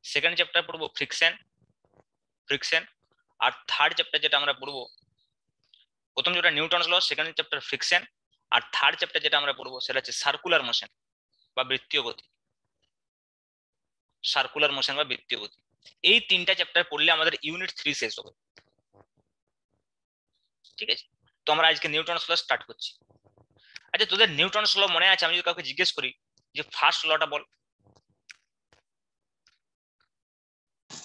Second chapter পড়বো friction. আর third chapter যেটা আমরা পড়বো, প্রথম যেটা নিউটনস ল, সেকেন্ড চ্যাপ্টার ফ্রিকশন, আর থার্ড চ্যাপ্টার যেটা আমরা পড়বো সেটা হচ্ছে সার্কুলার মোশন বা বৃত্তীয় গতি। সার্কুলার মোশন বা বৃত্তীয় গতি, এই তিনটা চ্যাপ্টার পড়লে আমাদের ইউনিট 3 শেষ হবে। ঠিক আছে, তো আমরা আজকে নিউটনস ল স্টার্ট করছি। আচ্ছা, তোদের নিউটনস ল মনে আছে? আমি যদি কাউকে জিজ্ঞেস করি যে ফার্স্ট লটা বল।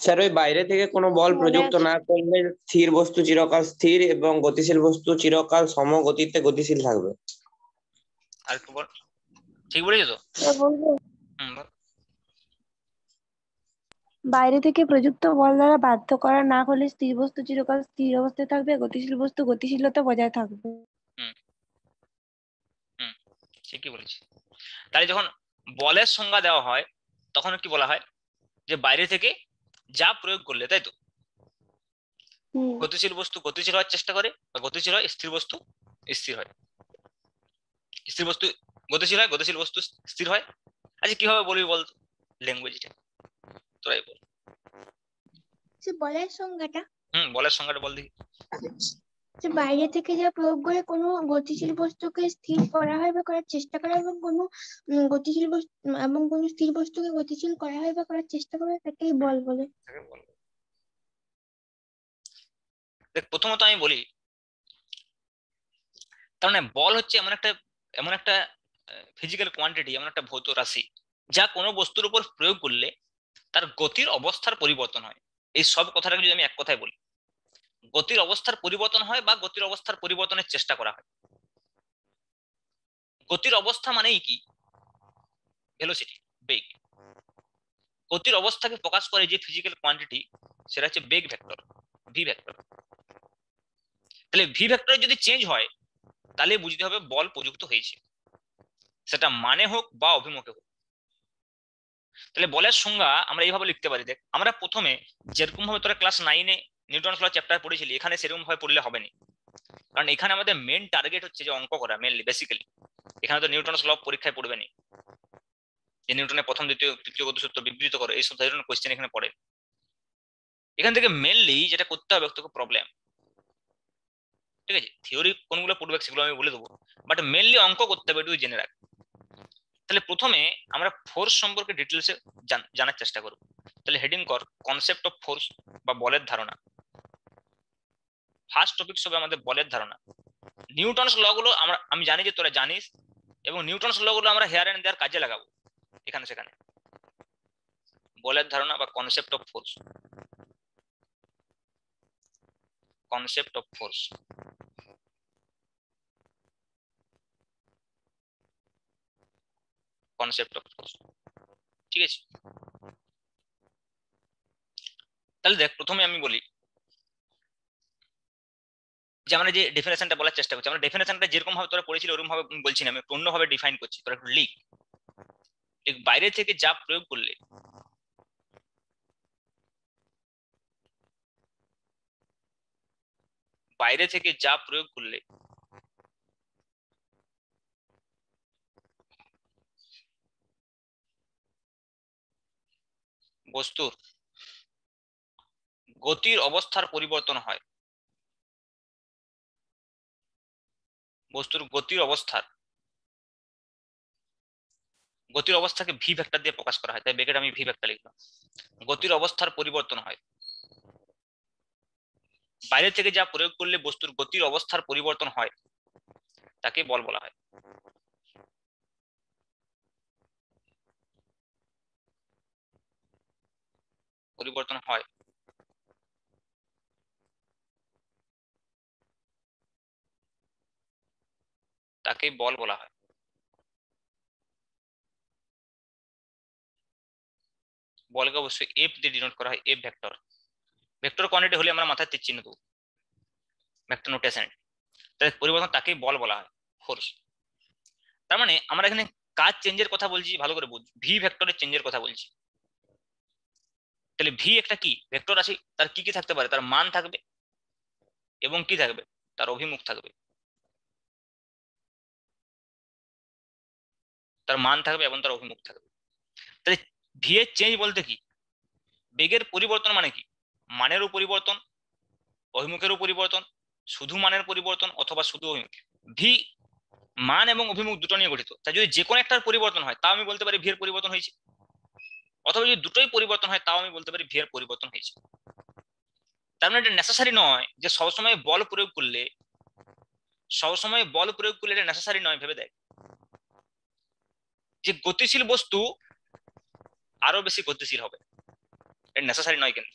স্যার ওই বাইরে থেকে কোনো বল প্রযুক্ত না করলে স্থির বস্তু চিরকাল স্থির এবং গতিশীল বস্তু চিরকাল সমগতিতে গতিশীল থাকবে। আর একটু বল, ঠিক বলেছো তো? বল। বাইরে থেকে প্রযুক্ত বল দ্বারা বাধ্য করা না হলে স্থির বস্তু চিরকাল স্থির অবস্থায় থাকবে, গতিশীল বস্তু গতিশীলতা বজায় থাকবে। ঠিকই বলেছি। তাহলে যখন বলের সংজ্ঞা দেওয়া হয় তখন কি বলা হয়? যে বাইরে থেকে যা প্রয়োগ করলে, তাই তো? গতিশীল বস্তু গতিশীল হওয়ার চেষ্টা করে, বা গতিশীল হয়, স্থির বস্তু স্থির হয়। স্থির বস্তু গতিশীল হয়, গতিশীল বস্তু স্থির হয়। আচ্ছা, কিভাবে বলবি বল ল্যাঙ্গুয়েজটা? তোরাই বল। বলের সংজ্ঞাটা? বলের সংজ্ঞাটা বল দেখি। যে বাইরে থেকে যা প্রয়োগ করে কোনো গতিশীল বস্তুকে স্থির করা হয় বা করার চেষ্টা করা, এবং কোনো গতিশীল বস্তু এবং কোনো স্থির বস্তুকে গতিশীল করা হয় বা করার চেষ্টা করা, তাকেই বল বলে। দেখ, প্রথমত আমি বলি, তার মানে বল হচ্ছে এমন একটা ফিজিক্যাল কোয়ান্টিটি, এমন একটা ভৌত রাশি যা কোনো বস্তুর উপর প্রয়োগ করলে তার গতির অবস্থার পরিবর্তন হয়। এই সব কথাটাকে যদি আমি এক কথায় বলি, গতির অবস্থার পরিবর্তন হয় বা গতির অবস্থার পরিবর্তনের চেষ্টা করা হয়। গতির অবস্থা মানেই কি? ভেলোসিটি, বেগ। গতির অবস্থাকে প্রকাশ করে যে ফিজিক্যাল কোয়ান্টিটি, সেটা হচ্ছে বেগ ভেক্টর, ভি ভেক্টর। তাহলে ভি ভেক্টর যদি চেঞ্জ হয় তাহলে বুঝতে হবে বল প্রযুক্ত হয়েছে, সেটা মানে হোক বা অভিমুখে হোক। তাহলে বলের সংজ্ঞা আমরা এইভাবে লিখতে পারি। দেখ, আমরা প্রথমে যেরকম ভাবে তোরা ক্লাস 9-এ নিউটনস ল চ্যাপ্টার পড়েছিলি, এখানে সেরকম ভাবে পড়লে হবে না। কারণ এখানে আমাদের মেন টার্গেট হচ্ছে যে অঙ্ক করা, মেনলি বেসিক্যালি। এখানে তো নিউটনস ল পরীক্ষায় পড়বে না, যে নিউটনের প্রথম দ্বিতীয় তৃতীয় গতি সূত্র বিবৃত করো, এইসব ধরনের কোয়েশ্চেন এখানে পড়ে। এখান থেকে মেনলি যেটা করতে হবে তোকে প্রবলেম। ঠিক আছে, থিওরি কোনগুলো পড়বে সেগুলো আমি বলে দেবো, বাট মেনলি অঙ্ক করতে হবে, একটু জেনে রাখ। তাহলে প্রথমে আমরা ফোর্স সম্পর্কে ডিটেলসে জানার চেষ্টা করব। তাহলে হেডিং কর কনসেপ্ট অফ ফোর্স বা বলের ধারণা। ফার্স্ট টপিক হবে আমাদের বলের ধারণা। নিউটনস ল গুলো আমি জানি যে তোরা জানিস, এবং নিউটনস ল গুলো আমরা হেয়ার এন্ড দেয়ার কাজে লাগাবো এখানে সেখানে। বলের ধারণা বা concept of force, concept of force. Concept of force, ঠিক আছে। তাহলে দেখ, প্রথমে আমি বলি যে আমরা যে ডেফিনেশনটা বলার চেষ্টা করছি, আমরা ডেফিনেশনটা যেরকম ভাবে তোরা পড়েছিল ওরকম ভাবে বলছি না, আমি অন্যভাবে ডিফাইন করছি, তোরা একটু লিখ। বাইরে থেকে যা প্রয়োগ করলে, বাইরে থেকে যা প্রয়োগ করলে বস্তুর গতির অবস্থার পরিবর্তন হয়। বস্তুর গতির অবস্থাকে ভি ভেক্টর দিয়ে প্রকাশ করা হয়, তাই ব্র্যাকেটে আমি ভি ভেক্টর লিখলাম। গতির অবস্থার পরিবর্তন হয়, বাইরে থেকে যা প্রয়োগ করলে বস্তুর গতির অবস্থার পরিবর্তন হয়, তাকে বল বলা হয়। পরিবর্তন হয়, তাকে বল বলা হয়। বলকে অবশ্যই এফ দিয়ে ডিনোট করা হয়, এফ ভেক্টর। ভেক্টর কোয়ান্টিটি হলে আমরা মাথায় তীর চিহ্ন দেবো, ভেক্টর নোটেশন। তাই পরিবর্তন, তাকেই বল বলা হয়, ফোর্স। তার মানে আমরা এখানে কাজ চেঞ্জের কথা বলছি, ভালো করে বুঝ, ভি ভেক্টরের চেঞ্জের কথা বলছি। তাহলে ভি একটা কি ভেক্টর রাশি, তার কি কি থাকতে পারে? তার মান থাকবে এবং কি থাকবে? তার অভিমুখ থাকবে। তার মান থাকবে এবং তার অভিমুখ থাকবে। তাহলে ভি এর চেঞ্জ বলতে কি? বেগের পরিবর্তন মানে কি? মানেরও পরিবর্তন, অভিমুখেরও পরিবর্তন, শুধু মানের পরিবর্তন অথবা শুধু অভিমুখ। ভি মান এবং অভিমুখ দুটো নিয়ে গঠিত, তাই যদি যে কোনো একটার পরিবর্তন হয় তাও আমি বলতে পারি ভি এর পরিবর্তন হয়েছে, অথবা যদি দুটোই পরিবর্তন হয় তাও আমি বলতে পারি ভি এর পরিবর্তন হয়েছে। তার মানে এটা নেসেসারি নয় যে সবসময় বল প্রয়োগ করলে এটা নেসেসারি নয়। ভেবে দেখ যে গতিশীল বস্তু আরো বেশি গতিশীল হবে, এটা নেসেসারি নয়। কিন্তু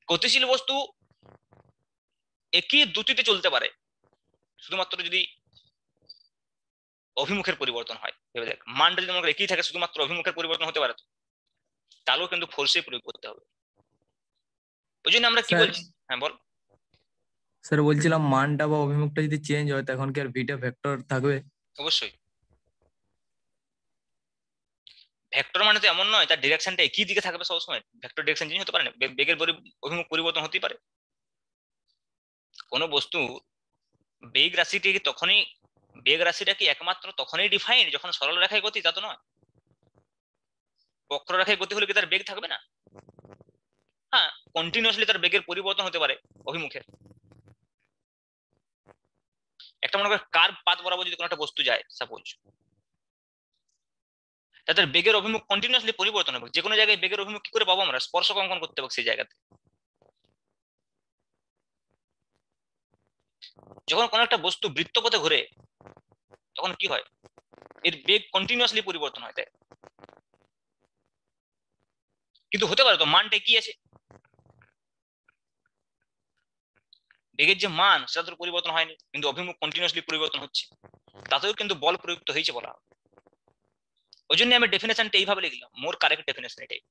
গতিশীল বস্তু একই দ্রুতিতে চলতে পারে শুধুমাত্র যদি অভিমুখের পরিবর্তন হয়। ভেবে দেখ, মানটা যদি মনে করি একই থাকে, শুধুমাত্র অভিমুখের পরিবর্তন হতে পারে, তাহলেও কিন্তু ফোর্সে প্রয়োগ করতে হবে। ওই জন্য আমরা কি স্যার বলছি, হ্যাঁ বল। স্যার বলছিলাম মানটা বা অভিমুখটা যদি চেঞ্জ হয় তখন কি আর ভিটা ভেক্টর থাকবে? অবশ্যই। ভেক্টর মানে তো এমন নয় তার ডিরেকশনটা একই দিকে থাকবে সবসময়, ভেক্টর ডিরেকশন চেঞ্জ হতে পারে না, বেগের অভিমুখ পরিবর্তন হতেই পারে। কোনো বস্তু বেগ রাশিটা কি একমাত্র তখনই ডিফাইন যখন সরল রেখায় গতি, তা তো নয়। বক্ররেখায় গতি হলে কি তার বেগ থাকবে না? হ্যাঁ, কন্টিনিউয়াসলি তার বেগের পরিবর্তন হতে পারে অভিমুখের। একটা মনে করে কার্ভ পাথ বরাবর যদি কোনো একটা বস্তু যায় সাপোজ, তাদের বেগের অভিমুখ কন্টিনিউয়াসলি পরিবর্তন হবে। যে কোনো জায়গায় বেগের অভিমুখ কি করে পাবো আমরা? স্পর্শক অঙ্কন করতে হবে সেই জায়গাতে। যখন কোনো একটা বস্তু বৃত্তপথে ঘুরে তখন কি হয়? এর বেগ কন্টিনিউয়াসলি পরিবর্তন হয়, তাই? কিন্তু হতে পারে তো মানটা কি আছে, বেগের যে মান সেটা তো পরিবর্তন হয়নি, কিন্তু অভিমুখ কন্টিনিউয়াসলি পরিবর্তন হচ্ছে, তাতেও কিন্তু বল প্রযুক্ত হয়েছে বলা হয়। ওই জন্য আমি ডেফিনেশনটা এইভাবে লিখলাম, মোর কারেক্ট ডেফিনেশন এটাই।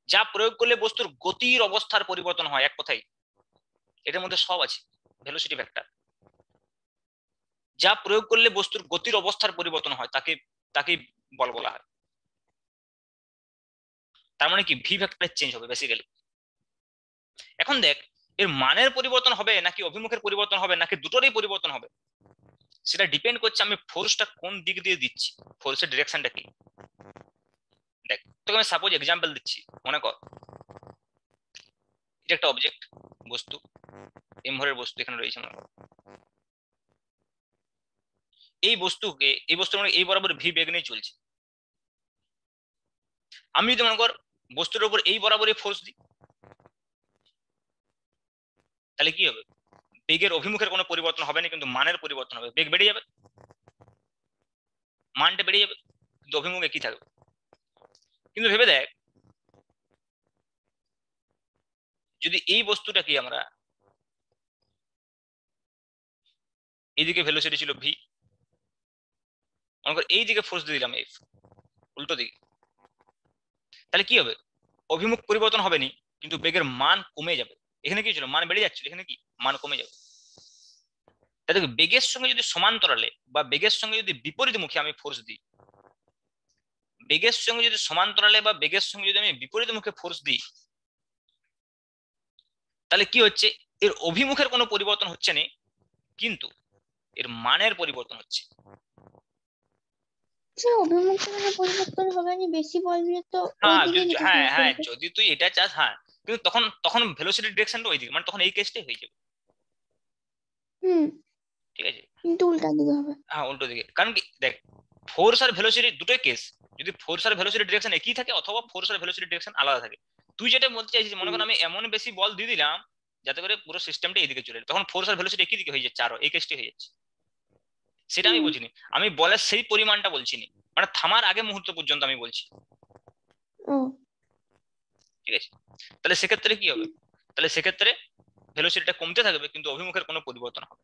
যা প্রয়োগ করলে বস্তুর গতির অবস্থার পরিবর্তন হয়, এক কথাই এটার মধ্যে সব আছে, ভেলোসিটি ভেক্টর। যা প্রয়োগ করলে বস্তুর গতির অবস্থার পরিবর্তন হয় তাকে বল বলা হয়। তার মানে কি ভি ভেক্টর চেঞ্জ হবে বেসিক্যালি। এখন দেখ, এর মানের পরিবর্তন হবে নাকি অভিমুখের পরিবর্তন হবে নাকি দুটোরই পরিবর্তন হবে, সেটা ডিপেন্ড করছে আমি ফোর্সটা কোন দিক দিয়ে দিচ্ছি, ফোর্সের ডিরেকশনটা কি। দেখ তোকে আমি সাপোজ এক্সাম্পল দিচ্ছি, মনে কর এটা একটা অবজেক্ট, বস্তু এম ভরের বস্তু এখানে রয়েছে। মনে কর এই বস্তুর মানে এই বরাবর ভি বেগ নিয়ে চলছে। আমি যদি মনে কর বস্তুর উপর এই বরাবরই ফোর্স দিই, তাহলে কি হবে? বেগের অভিমুখের কোনো পরিবর্তন হবে না, কিন্তু মানের পরিবর্তন হবে। বেগ বেড়ে যাবে, মানটা বেড়ে যাবে, কিন্তু অভিমুখ একই থাকবে। কিন্তু ভেবে দেখ, যদি এই বস্তুটাকে আমরা এইদিকে ভেলোসিটি ছিল ভি, মনে কর এই দিকে ফোর্স দিয়ে দিলাম এফ, উল্টো দিকে, তাহলে কি হবে? অভিমুখ পরিবর্তন হবে না, কিন্তু বেগের মান কমে যাবে। এখানে কি ছিল? মান বেড়ে যাচ্ছিল, এখানে কি মান কমে যাবে। তাই বেগের সঙ্গে যদি সমান্তরালে বা বেগের সঙ্গে যদি বিপরীত মুখে আমি ফোর্স দিই, বেগের সঙ্গে যদি সমান্তরালে বা বেগের সঙ্গে যদি আমি বিপরীত মুখে ফোর্স দিই, তাহলে কি হচ্ছে? এর অভিমুখের কোনো পরিবর্তন হচ্ছে না, কিন্তু এর মানের পরিবর্তন হচ্ছে। অভিমুখে মানে পরিবর্তন হবে না, বেশি বল দিলে তো হ্যাঁ ওইদিকে যেতে হ্যাঁ শুরু হ্যাঁ, করবে। যদি তুই এটা চাস, হ্যাঁ, কিন্তু তখন ভেলোসিটি ডিরেকশনটা ওইদিকে, মানে তখন এই কেসটাই হয়ে যাবে। ঠিক আছে, কিন্তু উল্টা দিকে হবে। হ্যাঁ উল্টো দিকে। কারণ কি দেখ, ফোর্স আর ভেলোসিটি দুটোই কেস, যদি ফোর্স আর ভেলোসিটি ডিরেকশন একই থাকে অথবা ফোর্স আর ভেলোসিটি ডিরেকশন আলাদা থাকে। তুই যেটা বলতে চাইছিস, মনে কর আমি এমন বেশি বল দিয়ে দিলাম যাতে করে পুরো সিস্টেমটা এইদিকে চলে যায়, তখন ফোর্স আর ভেলোসিটি একই দিকে হয়ে যাচ্ছে, আরো এই কেসটাই হয়ে যাচ্ছে। সেটা আমি বুঝিনি, আমি বলের সেই পরিমাণটা বলছিনি, মানে থামার আগে মুহূর্ত পর্যন্ত আমি বলছি। ঠিক আছে, তাহলে সেক্ষেত্রে কি হবে? তাহলে সেক্ষেত্রে ভেলোসিটিটা কমতে থাকবে কিন্তু অভিমুখের কোনো পরিবর্তন হবে।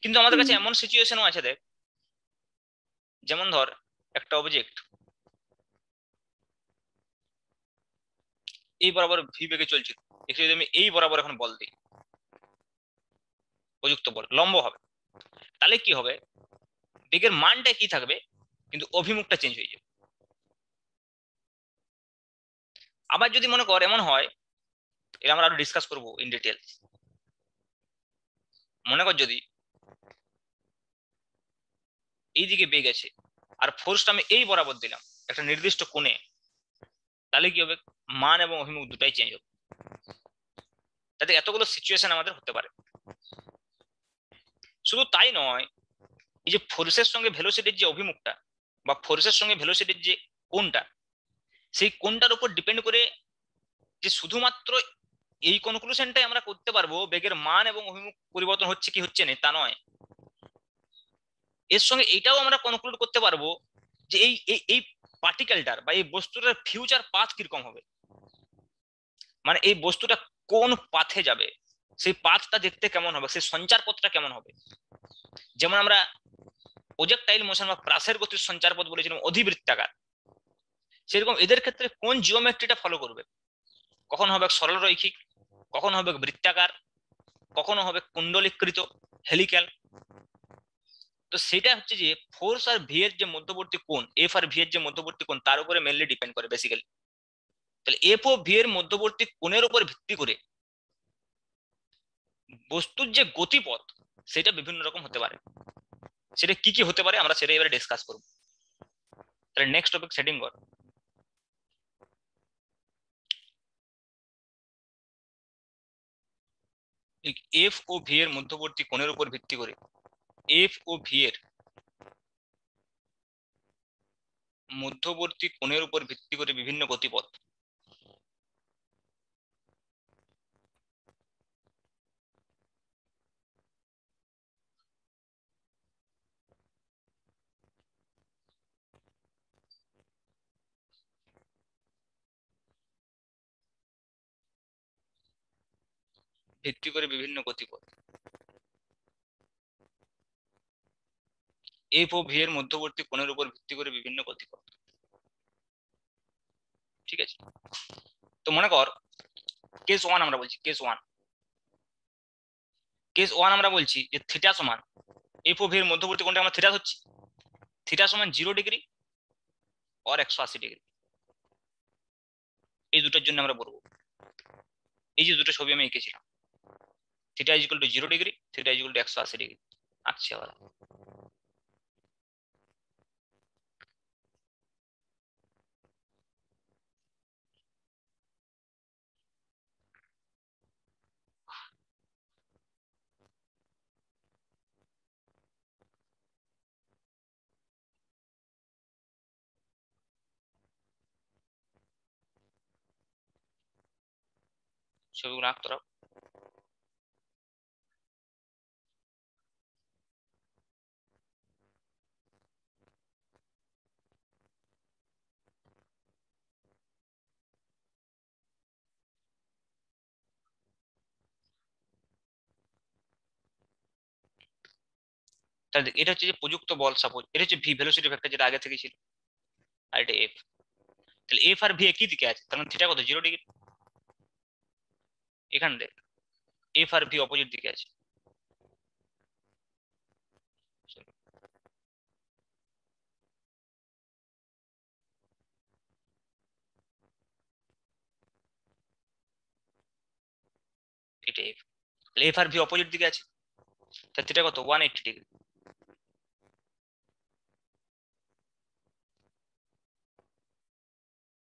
কিন্তু আমাদের কাছে এমন সিচুয়েশনও আছে, দেখ যেমন ধর একটা অবজেক্ট এই বরাবর ভি বেগে চলছিল, একে যদি আমি এই বরাবর এখন বল দিই, প্রযুক্ত বল লম্ব হবে, তাহলে কি হবে? বেগের মানটা কি থাকবে কিন্তু অভিমুখটা চেঞ্জ হয়ে যাবে। আবার যদি মনে কর এমন হয়, এটা আমরা আরো ডিসকাস করবো ইন ডিটেল, মনে কর যদি এইদিকে বেগ আছে আর ফোর্সটা আমি এই বরাবর দিলাম একটা নির্দিষ্ট কোণে, তাহলে কি হবে, মান এবং অভিমুখ দুটাই চেঞ্জ হবে। তাতে এতগুলো সিচুয়েশন আমাদের হতে পারে। শুধু তাই নয়, এই যে ফোর্সের সঙ্গে ভেলোসিটির যে অভিমুখটা বা ফোর্সের সঙ্গে ভেলোসিটির যে কোণটা, সেই কোণটার উপর ডিপেন্ড করে যে শুধুমাত্র এই কনক্লুশনটাই আমরা করতে পারবো বেগের মান এবং অভিমুখ পরিবর্তন হচ্ছে কি হচ্ছে না তা নয়, এর সঙ্গে এইটাও আমরা কনক্লুড করতে পারবো যে এই এই পার্টিকেলটার বা এই বস্তুটার ফিউচার পাথ কিরকম হবে, মানে এই বস্তুটা কোন পাথে যাবে, সেই পাথটা দেখতে কেমন হবে, সেই সঞ্চার পথটা কেমন হবে। যেমন আমরা প্রজেক্টাইল মোশন বা প্রাসের গতির সঞ্চার পথ বলেছিলাম অধিবৃত্তাকার, সেরকম এদের ক্ষেত্রে কোন জিওমেট্রিটা ফলো করবে, কখন হবে সরল রৈখিক, কখন হবে বৃত্তাকার, কখনো হবে কুণ্ডলীকৃত হেলিক্যাল। তো সেটা হচ্ছে যে ফোর্স আর ভি এর যে মধ্যবর্তী কোণ, এফ আর ভি এর যে মধ্যবর্তী কোণ, তার উপরে মেনলি ডিপেন্ড করে বেসিক্যালি। তাহলে এফ ও ভি এর মধ্যবর্তী কোণের উপর ভিত্তি করে বস্তুর যে গতিপথ সেটা বিভিন্ন রকম হতে পারে। সেটা কি কি হতে পারে আমরা সেটা এবারে ডিসকাস করব। তাহলে নেক্সট টপিক সেটিং কর। এফ ও ভি এর মধ্যবর্তী কোণের উপর ভিত্তি করে এফ ও ভি এর মধ্যবর্তী কোণের উপর ভিত্তি করে বিভিন্ন গতিপথ। ভিত্তি করে বিভিন্ন গতিপথ এফ ও ভি এর মধ্যবর্তী কোণের উপর ভিত্তি করে বিভিন্ন গতিপথ। ঠিক আছে, তো মনে কর কেস ওয়ান আমরা বলছি, কেস ওয়ান আমরা বলছি যে থিটা সমান এফ ও ভি এর মধ্যবর্তী কোণটা আমরা থিটা হচ্ছে, থিটা সমান 0 ডিগ্রি আর 180 ডিগ্রি। এই দুটোর জন্য আমরা বলবো, এই যে দুটো ছবি আমি এঁকেছিলাম, theta is equal to 0 degree, theta is equal to 180 degree. আচ্ছা, আবার ছবিগুলো আঁক তোরা। তাহলে এটা হচ্ছে যে প্রযুক্ত বল, সাপোজ এটা হচ্ছে ভি ভেলোসিটি ভেক্টর যেটা আগে থেকে ছিল, আর এটা এফ। তাহলে এফ আর ভি একই দিকে আছে, তার মানে থিটা কত 0 ডিগ্রি। এখানে দেখ এফ আর ভি অপোজিট দিকে আছে। এটা এফ, তাহলে এফ আর ভি অপোজিট দিকে আছে, তাহলে থিটা কত 180 degree.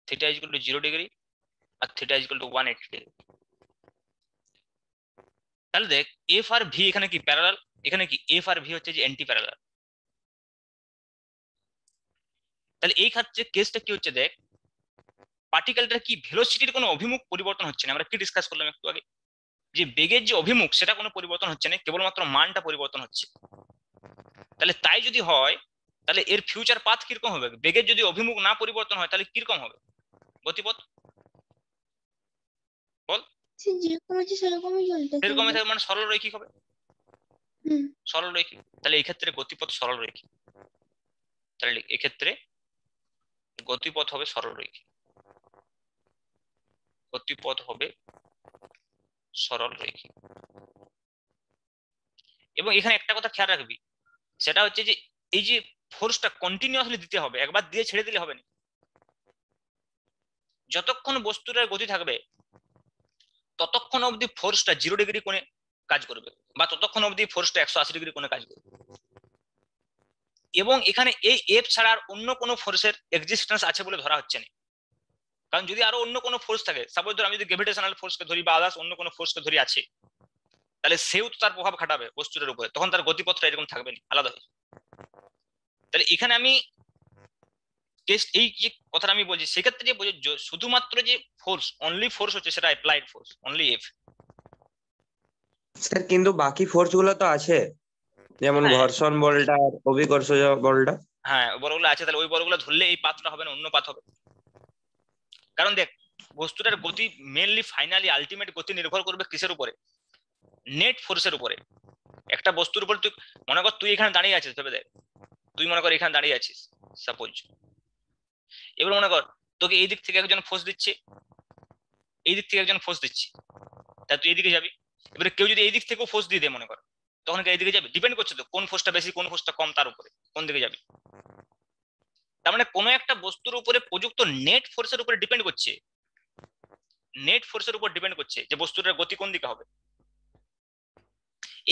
Theta is equal to 0 degree আর theta is equal to 180 degree. তাহলে দেখ এফ আর ভি এখানে কি প্যারালাল, এখানে কি এফ আর ভি হচ্ছে যে অ্যান্টি প্যারালাল। তাহলে এই ক্ষেত্রে কেসটা কি হচ্ছে, দেখ পার্টিকেলটার কি ভেলোসিটির কোনো অভিমুখ পরিবর্তন হচ্ছে না। আমরা কি ডিসকাস করলাম একটু আগে, যে বেগের যে অভিমুখ সেটা কোনো পরিবর্তন হচ্ছে না, কেবলমাত্র মানটা পরিবর্তন হচ্ছে। তাহলে তাই যদি হয় তাহলে এর ফিউচার পাথ কিরকম হবে, বেগের যদি অভিমুখ না পরিবর্তন হয় তাহলে কিরকম হবে গতিপথ বল। যেরকম আছে সেরকমই চলতে সেরকমই থাকবে। থাকবে, মানে সরল রৈখিক হবে, সরল রৈখিক। তাহলে এই ক্ষেত্রে গতিপথ সরল রৈখিক, তাহলে এক্ষেত্রে গতিপথ হবে সরল রৈখিক, গতিপথ হবে সরল রৈখিক। এবং এখানে একটা কথা খেয়াল রাখবি, সেটা হচ্ছে যে এই যে ফোর্সটা কন্টিনিউয়াসলি দিতে হবে, একবার দিয়ে ছেড়ে দিলে হবে না। যতক্ষণ বস্তুটার গতি থাকবে ততক্ষণ অবধি ফোর্সটা 0 ডিগ্রি কোণে কাজ করবে, বা ততক্ষণ অবধি ফোর্সটা 180 ডিগ্রি কোণে কাজ করবে। এবং এখানে এই এফ ছাড়া আর অন্য কোনো ফোর্সের এক্সিস্টেন্স আছে বলে ধরা হচ্ছে না। কারণ যদি আরো অন্য কোনো ফোর্স থাকে, সাপোজ ধর আমি যদি গ্র্যাভিটেশনাল ফোর্সকে ধরি বা আদার্স অন্য কোনো ফোর্সকে ধরি আছে, তাহলে সেও তো তার প্রভাব খাটাবে বস্তুটার উপরে, তখন তার গতিপথটা এরকম থাকবে না, আলাদা হয়ে। তাহলে এখানে আমি কেস এই যে কথাটা আমি বলছি সেক্ষেত্রে যে প্রযোজ্য শুধুমাত্র যে ফোর্স, অনলি ফোর্স হচ্ছে সেটা applied force, only F. Sir কিন্তু বাকি ফোর্স গুলো তো আছে, যেমন হ্যাঁ। ঘর্ষণ বলটা আর অভিকর্ষজ বলটা। হ্যাঁ বলগুলো আছে, তাহলে ওই বলগুলো ধরলে এই পাথটা হবে না, অন্য পাথ হবে। কারণ দেখ বস্তুটার গতি মেনলি ফাইনালি আলটিমেট গতি নির্ভর করবে কিসের উপরে? নেট ফোর্সের উপরে। একটা বস্তুর উপর তুই মনে কর তুই এখানে দাঁড়িয়ে আছিস, ভেবে দেখ তুই মনে কর এখানে দাঁড়িয়ে আছিস সাপোজ, এবার মনে কর তোকে এই দিক থেকে একজন ফোর্স দিচ্ছে, এই দিক থেকে একজন ফোর্স দিচ্ছে, তা তুই এইদিকে যাবি। এবারে কেউ যদি এই দিক থেকেও ফোর্স দিয়ে দেয় মনে কর, তখন কি এইদিকে যাবি? ডিপেন্ড করছে তো কোন ফোর্সটা বেশি কোন ফোর্সটা কম, তার উপরে কোন দিকে যাবি। তার মানে কোনো একটা বস্তুর উপরে প্রযুক্ত নেট ফোর্সের উপরে ডিপেন্ড করছে, নেট ফোর্সের উপর ডিপেন্ড করছে যে বস্তুটার গতি কোন দিকে হবে।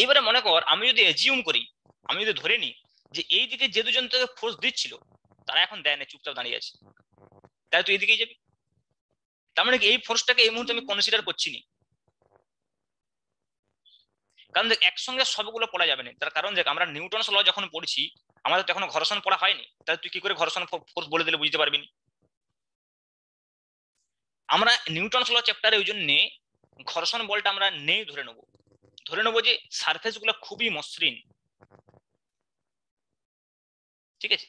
এইবারে মনে কর আমি যদি এজিউম করি, আমি যদি ধরে নিই যে এই দিকে যে দুজন তোকে ফোর্স দিচ্ছিল তারা এখন দেয় না, চুপচাপ দাঁড়িয়ে আছে, তাই তুই এইদিকেই যাবি। তার মানে এই ফোর্সটাকে এই মুহূর্তে আমি কনসিডার করছি না, কারণ দেখ একসঙ্গে সবগুলো পড়া যাবে না। তার কারণ দেখ আমরা নিউটনস ল যখন পড়ছি আমাদের তো এখনো ঘর্ষণ পড়া হয়নি, তাহলে তুই কি করে ঘর্ষণ ফোর্স বলে দিলে বুঝতে পারবি না। আমরা নিউটনস ল চ্যাপ্টারে ওই জন্য ঘর্ষণ বলটা আমরা নেই ধরে নেবো যে সারফেস গুলো খুবই মসৃণ, ঠিক আছে।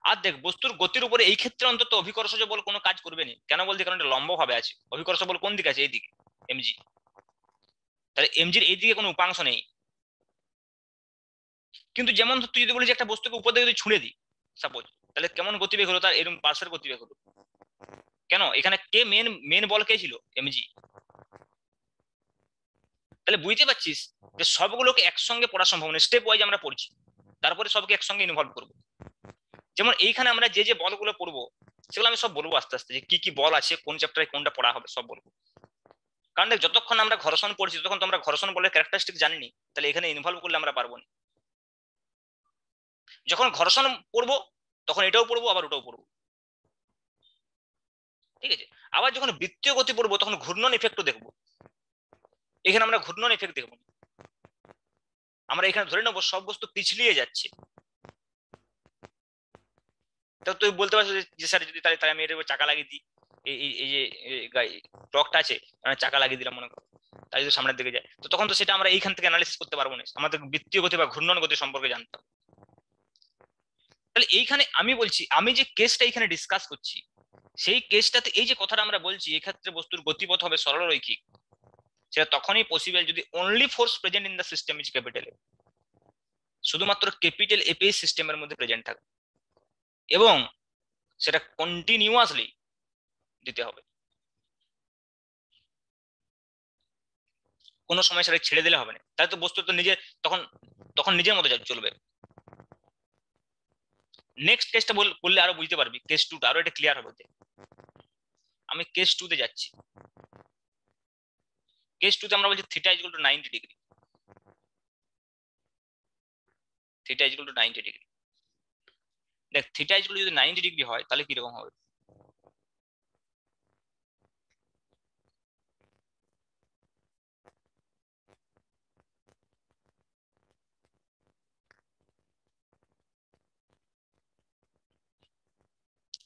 আর দেখ বস্তুর গতির উপরে এই ক্ষেত্রে অন্তত অভিকর্ষজ বল কোনো কাজ করবে না। কেন বলতে? কারণ এটা লম্ব ভাবে আছে, অভিকর্ষ বল কোন দিকে আছে? এইদিকে, এমজি। তাহলে এমজির এই দিকে কোনো উপাংশ নেই। কিন্তু যেমন তুই যদি বলিস একটা বস্তুকে উপর দিকে যদি ছুঁড়ে দিই সাপোজ, তাহলে কেমন গতিবেগ হলো? তার এরকম পার্শ্বের গতিবেগ হলো। কেন? এখানে কে মেন বল কে ছিল? এমজি। তাহলে বুঝতে পারছিস যে সবগুলোকে একসঙ্গে পড়া সম্ভব নয়, স্টেপ ওয়াইজ আমরা পড়ছি, তারপরে সবকে একসঙ্গে ইনভলভ করবো। যেমন এইখানে আমরা যে যে বলগুলো পড়বো সেগুলো আমি সব বলবো আস্তে আস্তে, যে কি কি বল আছে, কোন চ্যাপ্টারে কোনটা পড়া হবে সব বলবো। কারণ দেখ যতক্ষণ আমরা ঘর্ষণ পড়ছি ততক্ষণ তো আমরা ঘর্ষণ বলের ক্যারেক্টারিস্টিক জানিনি, তাহলে এখানে ইনভলভ করলে আমরা পারবো না। যখন ঘর্ষণ পড়বো তখন এটাও পড়বো আবার ওটাও পড়বো, ঠিক আছে। আবার যখন বৃত্তীয় গতি পড়বো তখন ঘূর্ণন ইফেক্টও দেখবো। এখানে আমরা ঘূর্ণন ইফেক্ট দেখবো, আমরা এখানে ধরে নেবো সব বস্তু পিছলিয়ে যাচ্ছে। তো তুই বলতে পারছিস যে স্যার যদি তাহলে আমি এর উপর চাকা লাগিয়ে দিই, এই যে টকটা আছে চাকা লাগিয়ে দিলাম মনে করো, তাই যদি সামনের দিকে যায়, তো তখন তো সেটা আমরা এইখান থেকে অ্যানালিসিস করতে পারবো না, আমাদের বৃত্তীয় গতি বা ঘূর্ণন গতি সম্পর্কে জানতে হবে। তাহলে এইখানে আমি বলছি, আমি যে কেসটা এখানে ডিসকাস করছি সেই কেসটাতে এই যে কথাটা আমরা বলছি এক্ষেত্রে বস্তুর গতিপথ হবে সরলরৈখিক, সেটা তখনই পসিবল যদি only force present in the system is capital A, শুধুমাত্র ক্যাপিটাল এপি সিস্টেমের মধ্যে প্রেজেন্ট থাকে এবং সেটা কন্টিনিউয়াসলি দিতে হবে, কোনো সময় সেটা ছেড়ে দিলে হবে না, তাহলে তো বস্তু তো নিজে তখন নিজের মতো চলবে। নেক্সট কেসটা বললে আরো বুঝতে পারবি, কেস 2টা আরো এটা ক্লিয়ার হবে। আমি কেস 2 তে যাচ্ছি। কেস 2 তে আমরা বলছি theta equal to 90 degree, theta equal to 90 degree. দেখ থিটা ইকুয়াল যদি 90 ডিগ্রি হয় তাহলে কি রকম হবে?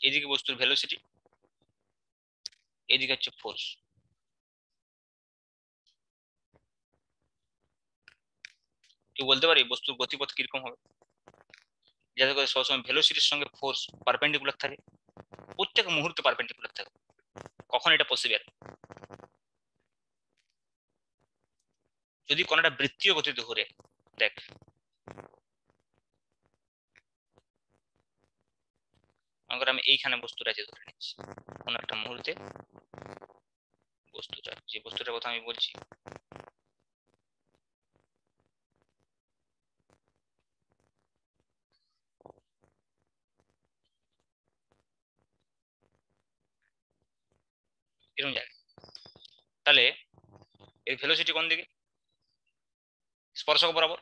এদিকে বস্তুর ভেলোসিটি, এদিকে হচ্ছে ফোর্স। তুই বলতে পারি বস্তুর গতিপথ কিরকম হবে? যাতে করে সবসময় ভেলোসিটির সঙ্গে ফোর্স পারপেন্ডিকুলার থাকে, প্রত্যেক মুহূর্তে পারপেন্ডিকুলার থাকে। কখন এটা পসিবল? যদি কোনটা বৃত্তীয় গতিতে ঘুরে। দেখ মনে আমি এইখানে বস্তুটা যে ধরে নিচ্ছি, কোন একটা মুহূর্তে বস্তুটা, যে বস্তুটার কথা আমি বলছি এরকম জায়গায়, তাহলে এর ভেলোসিটি কোন দিকে? স্পর্শক বরাবর।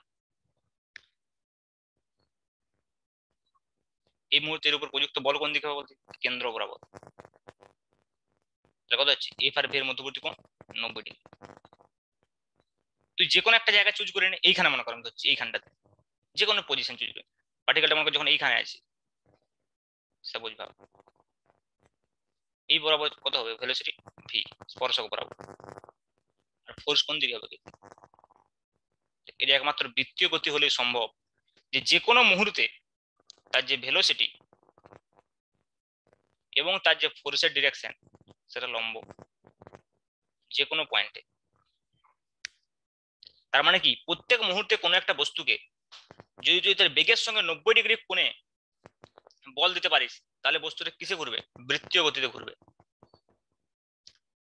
এই মুহূর্তে এর উপর প্রযুক্ত বল কোন দিকে হবে বলতে? কেন্দ্র বরাবর। তাহলে কত হচ্ছে এফ আর ভি এর মধ্যবর্তী কোণ 90 ডিগ্রি। তুই যে কোনো একটা জায়গা চুজ করে নে, এইখানে মনে করেন হচ্ছে এইখানটাতে যে কোনো পজিশন চুজ করে, পার্টিকেলটা মনে কর যখন এইখানে আছে সাপোজ ভাব, এই বরাবর কত হবে ভেলোসিটি ভি স্পর্শক বরাবর, আর ফোর্স কোন দিকে হবে? এটা একমাত্র বৃত্তীয় গতি হলেই সম্ভব যে যে কোনো মুহূর্তে তার যে ভেলোসিটি এবং তার যে ফোর্সের ডিরেকশন সেটা লম্ব যে কোনো পয়েন্টে। তার মানে কি প্রত্যেক মুহূর্তে কোনো একটা বস্তুকে যদি তুই তার বেগের সঙ্গে 90 ডিগ্রি কোণে বল দিতে পারিস তাহলে বস্তুটা কিসে ঘুরবে? বৃত্তীয় গতিতে ঘুরবে।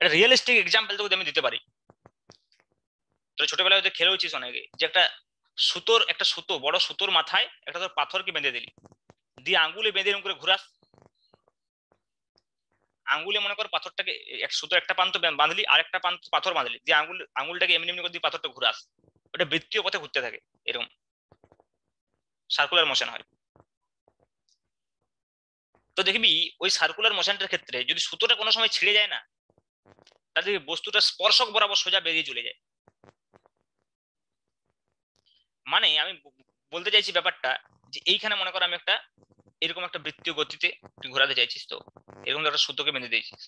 একটা রিয়েলিস্টিক এক্সাম্পল তোকে আমি দিতে পারি। তো ছোটবেলায় হয়তো খেলেওছিস অনেকে, যে একটা সুতো বড় সুতোর মাথায় একটা তোর পাথরকে বেঁধে দিলি, দিয়ে আঙ্গুলে বেঁধে এরকম করে ঘুরাস, আঙ্গুলে মনে কর পাথরটাকে সুতো একটা প্রান্ত বাঁধলি আর একটা প্রান্ত পাথর বাঁধলি, দিয়ে আঙ্গুলটাকে এমনি এমনি করে দিয়ে পাথরটা ঘুরাস, ওটা বৃত্তীয় পথে ঘুরতে থাকে, এরকম সার্কুলার মোশন হয়। তো দেখবি ওই সার্কুলার মোশনটার ক্ষেত্রে যদি সুতোটা কোনো সময় ছিঁড়ে যায় না, তাহলে বস্তুটা স্পর্শক বরাবর সোজা বেরিয়ে চলে যায়। মানে আমি বলতে চাইছি ব্যাপারটা যে এইখানে মনে কর আমি একটা এরকম একটা বৃত্তীয় গতিতে তুই ঘোরাতে চাইছিস, তো এরকম একটা সুতোকে বেঁধে দিয়েছিস,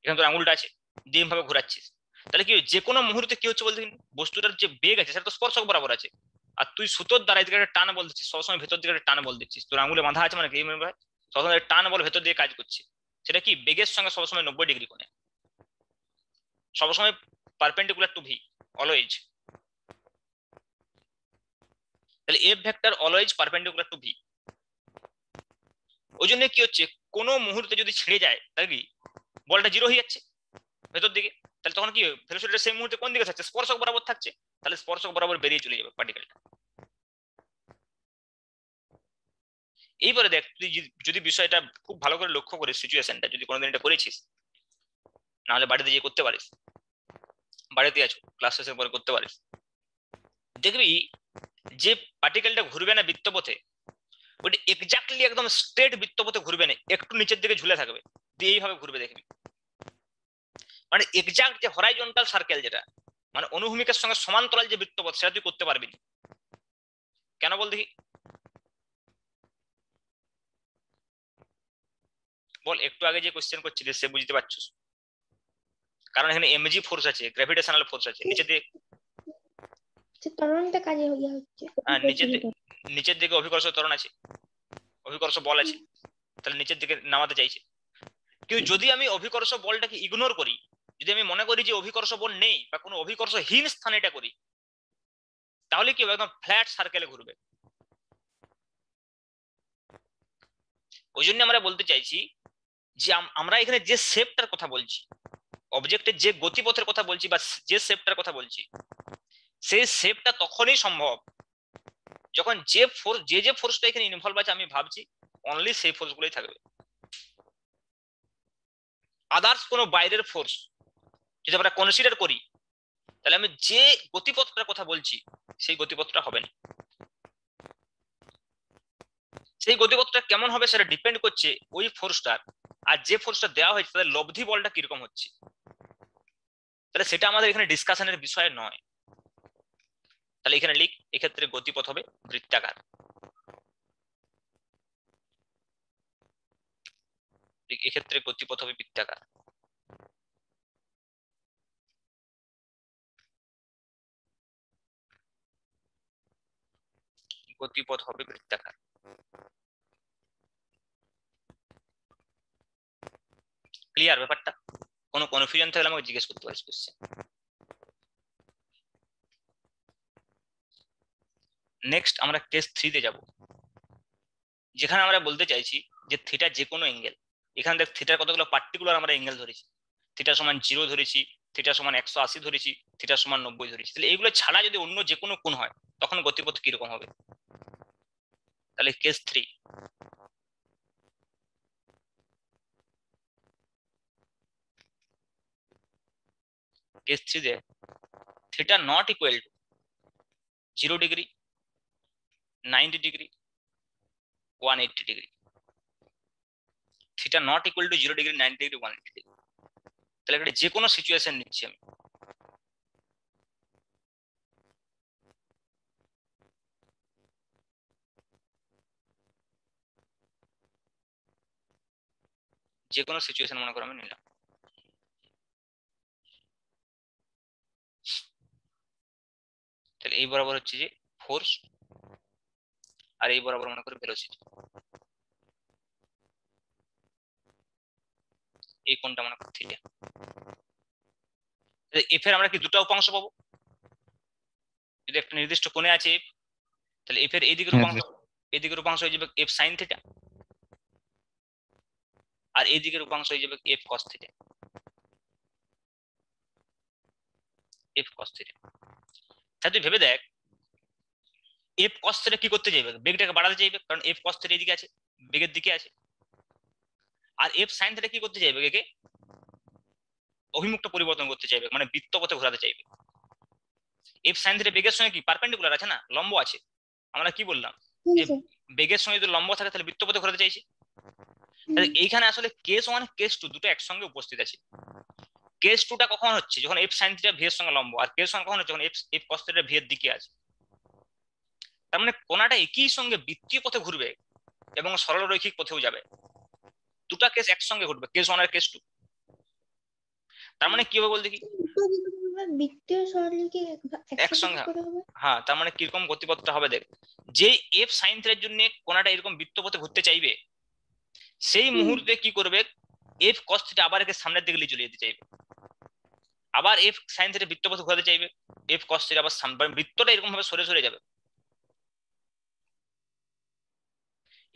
এখানে তোর আঙুলটা আছে, দিয়ে ভাবে ঘোরাচ্ছিস, তাহলে কি যে কোনো মুহূর্তে কি হচ্ছে বলতে বস্তুটার যে বেগ আছে সেটা তো স্পর্শক বরাবর আছে, আর তুই সুতোর দ্বারা এদিকে একটা টান বল দিচ্ছিস, সবসময় ভেতর দিকে একটা টান বল দিচ্ছিস, তোর আঙুলে বাঁধা আছে মানে কি সবসময় টান বল ভেতর দিয়ে কাজ করছে, সেটা কি বেগের সঙ্গে সবসময় 90 ডিগ্রি কোণে, সবসময় পারপেন্ডিকুলার টু ভি অলওয়েজ। তাহলে F vector always perpendicular to V. ওই জন্য কি হচ্ছে কোনো মুহূর্তে যদি ছিঁড়ে যায় তাহলে কি বলটা জিরো হয়ে যাচ্ছে ভেতর দিকে, তাহলে তখন কি ভেলোসিটিটা সেই মুহূর্তে কোন দিকে থাকছে? স্পর্শক বরাবর থাকছে, তাহলে স্পর্শক বরাবর বেরিয়ে চলে যাবে পার্টিকেলটা। এইবারে দেখ তুই যদি বিষয়টা খুব ভালো করে লক্ষ্য করিস, সিচুয়েশনটা যদি কোনোদিন এটা করেছিস, নাহলে বাড়িতে গিয়ে করতে পারিস, বাড়িতে আছো ক্লাস শেষের পরে করতে পারিস, দেখবি যে পার্টিকেলটা ঘুরবে না বৃত্তপথে ওটা এক্স্যাক্টলি একদম স্ট্রেট বৃত্তপথে ঘুরবে না, একটু নিচের দিকে ঝুলে থাকবে, দিয়ে এইভাবে ঘুরবে দেখবি। মানে এক্স্যাক্ট যে হরাইজন্টাল সার্কেল, যেটা মানে অনুভূমিকের সঙ্গে সমান্তরাল যে বৃত্তপথ, সেটা তুই করতে পারবি না। কেন বল দেখি? বল, একটু আগে যে কোশ্চেন করছিলি সে বুঝতে পারছিস? কারণ এখানে এমজি ফোর্স আছে, গ্র্যাভিটেশনাল ফোর্স আছে নিচে দিয়ে, ত্বরণটা কাজে হয়ে হচ্ছে। নিচের দিকে অভিকর্ষ ত্বরণ আছে, অভিকর্ষ বল আছে, তাহলে নিচের দিকে নামাতে চাইছে। কিন্তু যদি আমি অভিকর্ষ বলটাকে ইগনোর করি, যদি আমি মনে করি যে অভিকর্ষ বল নেই বা কোনো অভিকর্ষহীন স্থানে এটা করি, তাহলে কি একদম ফ্ল্যাট সার্কেলে ঘুরবে। ওই জন্য আমরা বলতে চাইছি যে আমরা এখানে যে শেপটার কথা বলছি, অবজেক্টের যে গতিপথের কথা বলছি বা যে শেপটার কথা বলছি, সেই শেপটা তখনই সম্ভব যখন যে ফোর্সটা এখানে ইনভলভ আছে আমি ভাবছি অনলি সেই ফোর্স গুলোই থাকবে। আদার্স কোনো বাইরের ফোর্স যদি আমরা কনসিডার করি, তাহলে আমি যে গতিপথটার কথা বলছি সেই গতিপথটা হবে না। সেই গতিপথটা কেমন হবে সেটা ডিপেন্ড করছে ওই ফোর্সটার আর যে ফোর্সটা দেওয়া হয়েছে তাদের লব্ধি বলটা কিরকম হচ্ছে। তাহলে সেটা আমাদের এখানে ডিসকাশনের বিষয় নয়। তাহলে এখানে লিখ, এক্ষেত্রে গতিপথ হবে বৃত্তাকার। এক্ষেত্রে গতিপথ হবে বৃত্তাকার। গতিপথ হবে বৃত্তাকার। ক্লিয়ার ব্যাপারটা? কোনো কনফিউশন থাকলে আমাকে জিজ্ঞেস করতে পারিস কোশ্চেন। নেক্সট আমরা কেস 3 তে যাব, যেখানে আমরা বলতে চাইছি যে থিটা যে কোনো অ্যাঙ্গেল, এখানে দেখ থিটার কতগুলো পার্টিকুলার আমরা অ্যাঙ্গেল ধরেছি, থিটা সমান 0 ধরেছি, থিটা সমান 180 ধরেছি, থিটা সমান 90 ধরেছি। তাহলে এইগুলো ছাড়া যদি অন্য যে কোনো কোণ হয় তখন গতিপথ কিরকম হবে? তাহলে কেস 3, কেস 3 তে theta not equal to 0 degree, 90 degree, 180 degree, theta theta not equal to 0 degree 90 degree 180 degree. তাহলে এটা যে কোনো সিচুয়েশন নিচ্ছি আমি, যে কোনো সিচুয়েশন মনে করো আমি নিলাম। তাহলে এই বরাবর হচ্ছে যে ফোর্স, আর এই বরাবর মনে করি ভেলোসিটি। এই কোণটা মনে করি থিটা। এফ এর আমরা কি দুটো উপাংশ পাবো? যদি একটা নির্দিষ্ট কোণে আছে এফ, তাহলে এফ এর এই দিকের উপাংশ, এই দিকের উপাংশ হয়ে যাবে এফ সাইন থিটা, আর এই দিকের উপাংশ হয়ে যাবে F cos theta, F cos theta. তাহলে তুই ভেবে দেখ, এফ কস থিটা কি করতে চাইবে? বেগটাকে বাড়াতে চাইবে, কারণ এফ কস থিটা এদিকে আছে, বেগের দিকে আছে। আর এফ সাইন থিটা কি করতে চাইবে? বেগকে অভিমুখটা পরিবর্তন করতে চাইবে, মানে বৃত্ত পথে ঘোরাতে চাইবে। এফ সাইন থিটা বেগের সঙ্গে কি পারপেন্ডিকুলার আছে না, লম্ব আছে। আমরা কি বললাম যে বেগের সঙ্গে যদি লম্ব থাকে তাহলে বৃত্ত পথে ঘোরাতে চাইছে। তাহলে এইখানে আসলে কেস 1 কেস 2 দুটো একসঙ্গে উপস্থিত আছে। কেস 2টা কখন হচ্ছে? যখন এফ সাইন থিটা ভি এর সঙ্গে লম্ব, আর কেস 1 কখন হচ্ছে? যখন এফ কস থিটা ভি এর দিকে আছে। তার মানে কোণাটা একই সঙ্গে বৃত্তীয় পথে ঘুরবে এবং সরলরৈখিক পথেও যাবে। দুটো কেস একসঙ্গে ঘটবে, কেস 1 আর কেস 2। তার মানে কি হবে বল দেখি? বৃত্তীয় সরলরেখা একসঙ্গে, হ্যাঁ। তার মানে কিরকম গতিপথটা হবে দেখ, যে এফ সাইন থিটার জন্য কোণাটা এরকম বৃত্ত পথে ঘুরতে চাইবে, সেই মুহূর্তে কি করবে? এফ কস থিটা আবার একে সামনের দিকে নিয়ে চলে যেতে চাইবে, আবার এফ সাইন থিটা বৃত্ত পথে ঘোরাতে চাইবে, এফ কস থিটা আবার বৃত্তটা এরকম ভাবে সরে সরে যাবে।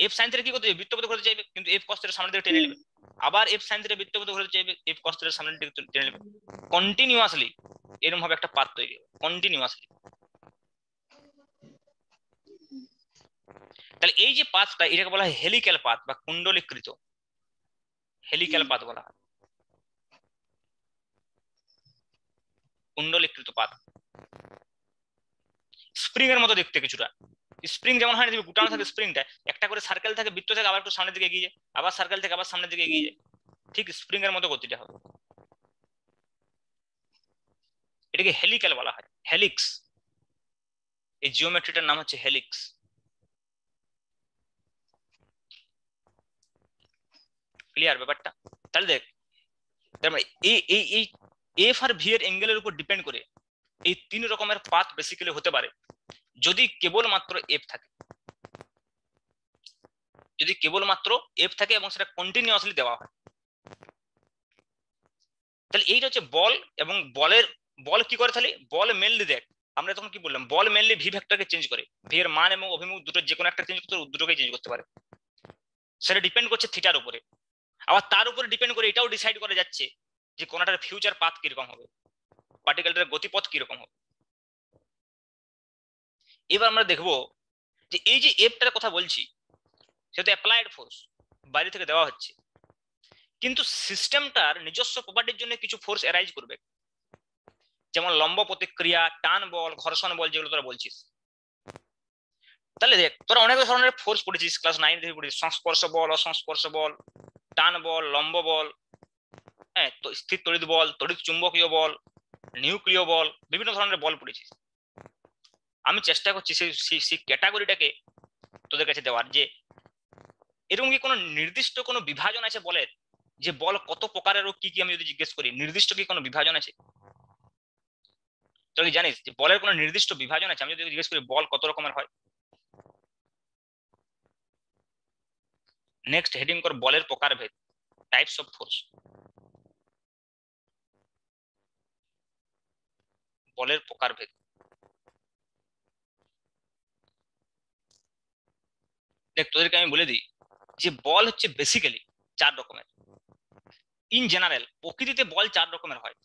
এফ সাইন থিটা কি করতে চাইবে? বৃত্ত পথে ঘোরাতে চাইবে, কিন্তু এফ কস থিটা সামনের দিকে টেনে নেবে। আবার এফ সাইন থিটা বৃত্ত পথে ঘোরাতে চাইবে, এফ কস থিটা সামনের দিকে টেনে নেবে। কন্টিনিউয়াসলি এরকম ভাবে একটা পাথ তৈরি হবে, কন্টিনিউয়াসলি। তাহলে এই যে পাথটা, এটাকে বলা হয় হেলিক্যাল পাথ বা কুণ্ডলীকৃত, হেলিক্যাল পাথ বলা হয়, কুণ্ডলীকৃত পাথ। স্প্রিং এর মতো দেখতে কিছুটা। স্প্রিং যেমন হয় না, গুটানো থাকে স্প্রিংটা, একটা করে সার্কেল থাকে, বৃত্ত থেকে আবার একটু সামনের দিকে এগিয়ে যায়, আবার সার্কেল থেকে আবার সামনের দিকে এগিয়ে যায়, ঠিক স্প্রিং এর মতো গতিটা হবে। এটাকে হেলিক্যাল বলা হয়, হেলিক্স। এই জিওমেট্রিটার নাম হচ্ছে হেলিক্স। ক্লিয়ার ব্যাপারটা? তাহলে দেখ, তার মানে এই এফ আর ভি এর অ্যাঙ্গেলের উপর ডিপেন্ড করে এই 3 রকমের পাথ বেসিক্যালি হতে পারে, যদি কেবলমাত্র এফ থাকে, যদি কেবলমাত্র এফ থাকে এবং সেটা কন্টিনিউয়াসলি দেওয়া হয়। তাহলে এইটা হচ্ছে বল, এবং বল কি করে? তাহলে বল মেনলি দেখ, আমরা তখন কি বললাম, বল মেনলি ভি ভেক্টরকে চেঞ্জ করে, ভি এর মান এবং অভিমুখ দুটো যে কোনো একটা চেঞ্জ করতে, দুটোকেই চেঞ্জ করতে পারে। সেটা ডিপেন্ড করছে থিটার উপরে। আবার তার উপরে ডিপেন্ড করে এটাও ডিসাইড করা যাচ্ছে যে কোনটার ফিউচার পাথ কিরকম হবে, পার্টিকেলটার গতিপথ কিরকম হবে। এবার আমরা দেখবো যে এই যে এফটার কথা বলছি, সেটা অ্যাপ্লাইড ফোর্স, বাইরে থেকে দেওয়া হচ্ছে, কিন্তু সিস্টেমটার নিজস্ব প্রপার্টির জন্য কিছু ফোর্স অ্যারাইজ করবে, যেমন লম্ব প্রতিক্রিয়া, টান বল, ঘর্ষণ বল, যেগুলো তোরা বলছিস। তাহলে দেখ, তোরা অনেক ধরনের ফোর্স পড়েছিস, ক্লাস 9 থেকে পড়েছিস, সংস্পর্শ বল, অসংস্পর্শ বল, টান বল, লম্ব বল, হ্যাঁ, তো স্থির তড়িৎ বল, তড়িৎ চুম্বকীয় বল, নিউক্লিয় বল, বিভিন্ন ধরনের বল পড়েছিস। আমি চেষ্টা করছি সেই ক্যাটাগরিটাকে তোদের কাছে দেওয়ার, যে এরকম কি কোনো নির্দিষ্ট কোনো বিভাজন আছে বলের, যে বল কত প্রকারের ও কি কি, আমি যদি জিজ্ঞেস করি নির্দিষ্ট কি কোনো বিভাজন আছে? তুই কি জানিস যে বলের কোনো নির্দিষ্ট বিভাজন আছে? আমি যদি জিজ্ঞেস করি বল কত রকমের হয়? নেক্সট হেডিং কর বলের প্রকারভেদ, টাইপস অফ ফোর্স। বলের প্রকারভেদ। দেখ, তোদেরকে আমি বলে দিই যে বল হচ্ছে বেসিক্যালি 4 রকমের। ইন জেনারেল প্রকৃতিতে বল 4 রকমের হয়,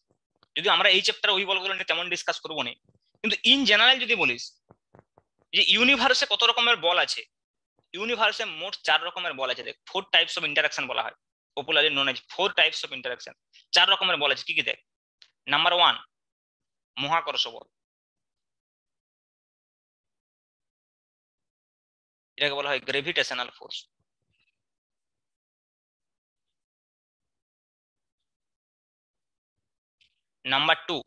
যদি আমরা এই চ্যাপ্টারে ওই বলগুলো নিয়ে তেমন ডিসকাস করবো না, কিন্তু ইন জেনারেল যদি বলিস যে ইউনিভার্সে কত রকমের বল আছে, ইউনিভার্সে মোট 4 রকমের বল আছে। দেখ, 4 টাইপস অফ ইন্টারাকশন বলা হয়, popularly known as 4 types of interaction. 4 রকমের বল আছে, কি কি দেখ। নাম্বার 1, মহাকর্ষ বল, এটাকে বলা হয় গ্রেভিটেশনাল ফোর্স। নাম্বার 2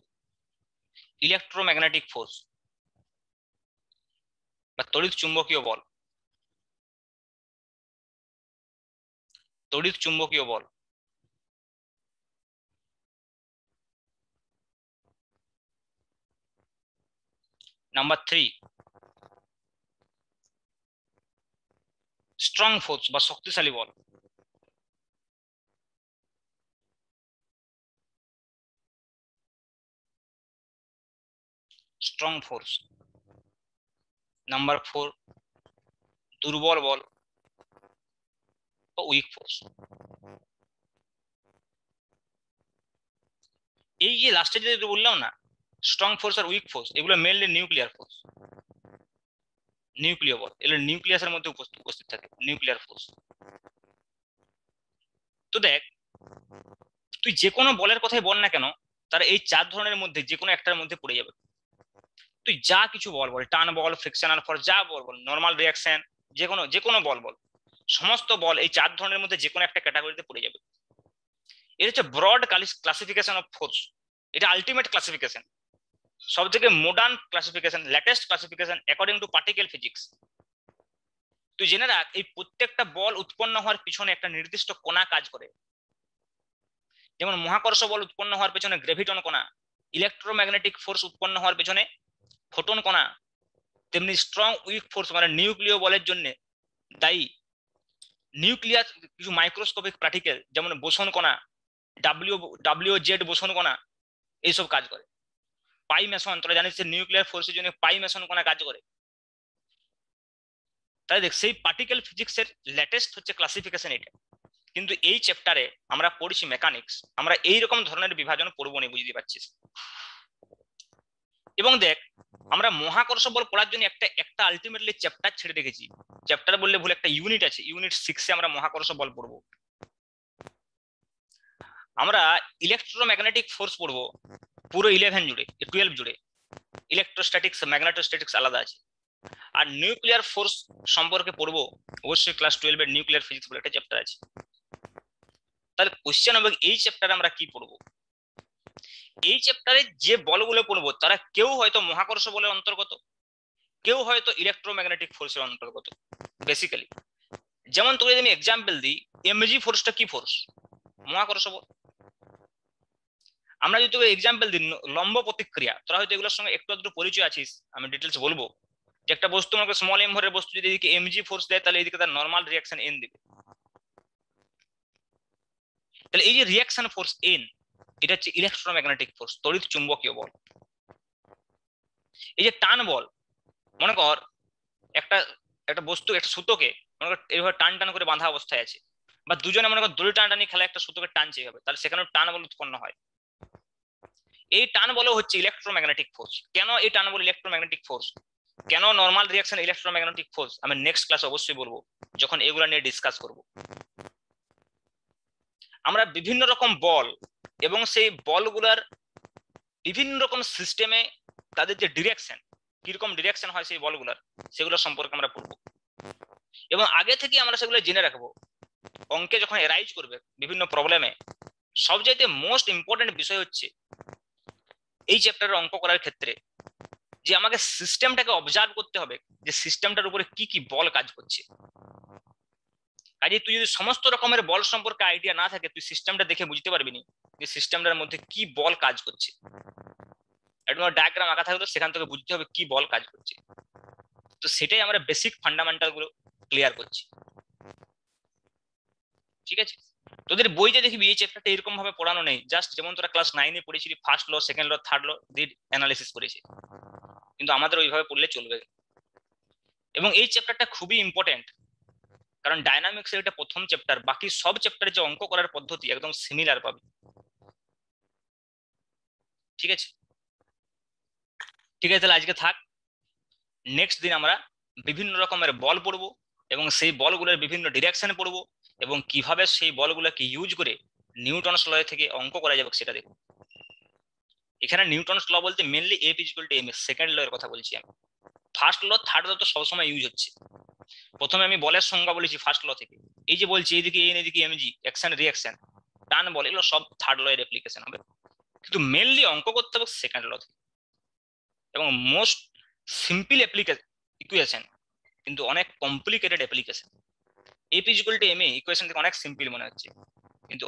ইলেকট্রোম্যাগনেটিক ফোর্স বা তড়িৎ চুম্বকীয় বল। তড়িৎ চুম্বকীয় বল। নাম্বার 3 স্ট্রং ফোর্স বা শক্তিশালী বল। Strong force. নাম্বার 4 দুর্বল বল বা উইক ফোর্স। এই যে লাস্টে যেটা বললাম না, স্ট্রং ফোর্স আর উইক ফোর্স, এগুলো মেনলি নিউক্লিয়ার ফোর্স, নিউক্লিয়ার বল, এগুলো নিউক্লিয়াসের মধ্যে উপস্থিত থাকে, নিউক্লিয়ার ফোর্স। তো দেখ, তুই যে কোনো বলের কথাই বল না কেন, তার এই 4 ধরনের মধ্যে যে কোনো একটার মধ্যে পড়ে যাবে। তুই যা কিছু বল, টান বল, ফ্রিকশনাল ফোর্স, যা বল, নর্মাল রিয়াকশন, যে কোনো বল, সমস্ত বল এই 4 ধরনের মধ্যে যে কোনো একটা ক্যাটাগরিতে পড়ে যাবে। এটা হচ্ছে ব্রড ক্লাসিফিকেশন অফ ফোর্স। এটা আলটিমেট ক্লাসিফিকেশন, সব থেকে modern classification, latest classification according to particle physics. তুই জেনে রাখ, এই প্রত্যেকটা বল উৎপন্ন হওয়ার পিছনে একটা নির্দিষ্ট কণা কাজ করে। যেমন মহাকর্ষ বল উৎপন্ন হওয়ার পেছনে গ্রেভিটন কণা, ইলেকট্রোম্যাগনেটিক ফোর্স উৎপন্ন হওয়ার পেছনে ফোটন কণা, তেমনি স্ট্রং উইক ফোর্স মানে নিউক্লিয় বলের জন্য দায়ী নিউক্লিয়াস কিছু মাইক্রোস্কোপিক পার্টিকেল, যেমন বোসন কণা, WZ বোসন কণা, এইসব কাজ করে। পাই মেসন, তোরা জানিস নিউক্লিয়ার ফোর্সের জন্য পাই মেসন কণা কাজ করে। তাই দেখ, সেই পার্টিকেল ফিজিক্সের লেটেস্ট হচ্ছে ক্লাসিফিকেশন এটা। কিন্তু এই চ্যাপ্টারে আমরা পড়ছি মেকানিক্স, আমরা এইরকম ধরনের বিভাজন পড়বো না, বুঝতে পারছিস? এবং দেখ, আমরা মহাকর্ষ বল পড়ার জন্য একটা আলটিমেটলি চ্যাপ্টার ছেড়ে রেখেছি। চ্যাপ্টার বললে ভুল, একটা ইউনিট আছে, ইউনিট 6-এ আমরা মহাকর্ষ বল পড়বো। আমরা ইলেকট্রোম্যাগনেটিক ফোর্স পড়বো পুরো 12 জুড়ে। ইলেকট্রোস্ট্যাটিক্স, ম্যাগনেটোস্ট্যাটিক্স আলাদা আছে। আর নিউক্লিয়ার ফোর্স সম্পর্কে পড়বো অবশ্যই ক্লাস 12 এর নিউক্লিয়ার ফিজিক্স বলে একটা চ্যাপ্টার আছে। তাহলে কোশ্চেন হবে, এই চ্যাপ্টারে আমরা কি পড়বো? এই চ্যাপ্টারে যে বলগুলো পড়বো তারা কেউ হয়তো মহাকর্ষ বলের অন্তর্গত, কেউ হয়তো ইলেকট্রোম্যাগনেটিক ফোর্সের অন্তর্গত বেসিক্যালি। যেমন তোকে যদি আমি এক্সাম্পল দিই, এমজি ফোর্সটা কি ফোর্স? মহাকর্ষ বল। আমরা যদি তোকে এক্সাম্পল দিই লম্ব প্রতিক্রিয়া, তোরা হয়তো এগুলোর সঙ্গে একটু আধটু পরিচয় আছিস, আমি ডিটেলস বলবো। যে একটা বস্তু আমাকে স্মল এম ভরের বস্তু যদি এদিকে এমজি ফোর্স দেয়, তাহলে এদিকে তার নর্মাল রিয়াকশন এন দিবে। তাহলে এই যে রিয়াকশন ফোর্স এন, এটা হচ্ছে ইলেকট্রোম্যাগনেটিক ফোর্স, তড়িৎ চুম্বকীয় বল। এই যে টান বল, মনে কর একটা বস্তু, একটা সুতোকে মনে কর এইভাবে টান টান করে বাঁধা অবস্থায় আছে, বা দুজনে মনে কর দড়ি টানাটানি খেলা একটা সুতোকে টানছে এইভাবে, তাহলে সেখানেও টান বল উৎপন্ন হয়। এই টান বল হচ্ছে ইলেকট্রোম্যাগনেটিক ফোর্স। কেন এই টান বল ইলেকট্রোম্যাগনেটিক ফোর্স, কেন নর্মাল রিয়াকশন ইলেকট্রোম্যাগনেটিক ফোর্স, আমি নেক্সট ক্লাসে অবশ্যই বলবো যখন এগুলা নিয়ে ডিসকাস করব। আমরা বিভিন্ন রকম বল এবং সেই বলগুলার বিভিন্ন রকম সিস্টেমে তাদের যে ডিরেকশন, কিরকম ডিরেকশন হয় সেই বলগুলার, সেগুলো সম্পর্কে আমরা পড়বো। এবং আগে থেকে আমরা সেগুলো জেনে রাখবো। অঙ্কে যখন এরাইজ করবে বিভিন্ন প্রবলেমে, সবচাইতে মোস্ট ইম্পর্টেন্ট বিষয় হচ্ছে এই চ্যাপ্টারের অঙ্ক করার ক্ষেত্রে যে আমাকে সিস্টেমটাকে অবজার্ভ করতে হবে, যে সিস্টেমটার উপরে কি কি বল কাজ করছে। কাজে তুই যদি সমস্ত রকমের বল সম্পর্কে আইডিয়া না থাকে, তুই সিস্টেমটা দেখে বুঝতে পারবি না যে সিস্টেমটার মধ্যে কি বল কাজ করছে। একটা ডায়াগ্রাম আঁকা থাকলে সেখান থেকে বুঝতে হবে কি বল কাজ করছে। তো সেটাই আমরা বেসিক ফান্ডামেন্টাল গুলো ক্লিয়ার করছি, ঠিক আছে? তোদের বইতে দেখবি এই চ্যাপ্টারটা এরকম ভাবে পড়ানো নেই, জাস্ট যেমন তোরা ক্লাস 9-এ পড়েছিলি first law, second law, third law দিয়ে অ্যানালিসিস করেছে, কিন্তু আমাদের ওইভাবে পড়লে চলবে। এবং এই চ্যাপ্টারটা খুবই ইম্পর্টেন্ট, কারণ ডায়নামিক্স এর এটা প্রথম চ্যাপ্টার। বাকি সব চ্যাপ্টারে যে অঙ্ক করার পদ্ধতি একদম সিমিলার পাবি, ঠিক আছে? ঠিক আছে, তাহলে আজকে থাক। নেক্সট দিন আমরা বিভিন্ন রকমের বল পড়বো এবং সেই বলগুলোর বিভিন্ন ডিরেকশন পড়বো এবং কিভাবে সেই বলগুলোকে ইউজ করে নিউটনস ল থেকে অঙ্ক করা যাবে সেটা দেখব। এখানে নিউটনস ল বলতে mainly F equal to M S, second law এর কথা বলছি আমি। ফার্স্ট ল থার্ড ল তো সবসময় ইউজ হচ্ছে। প্রথমে আমি বলের সংজ্ঞা বলেছি ফার্স্ট ল থেকে, এই যে বলছি এইদিকে এন এদিকে এমজি, অ্যাকশন রিয়াকশন, টান বল, এগুলো সব থার্ড ল এর অ্যাপ্লিকেশন হবে। কিন্তু মেনলি অঙ্ক করতে হবে সেকেন্ড ল থেকে, এবং মোস্ট সিম্পল ইকুয়েশন কিন্তু অনেক complicated application. AP equal to M A equation থেকে অনেক সিম্পল মনে হচ্ছে, কিন্তু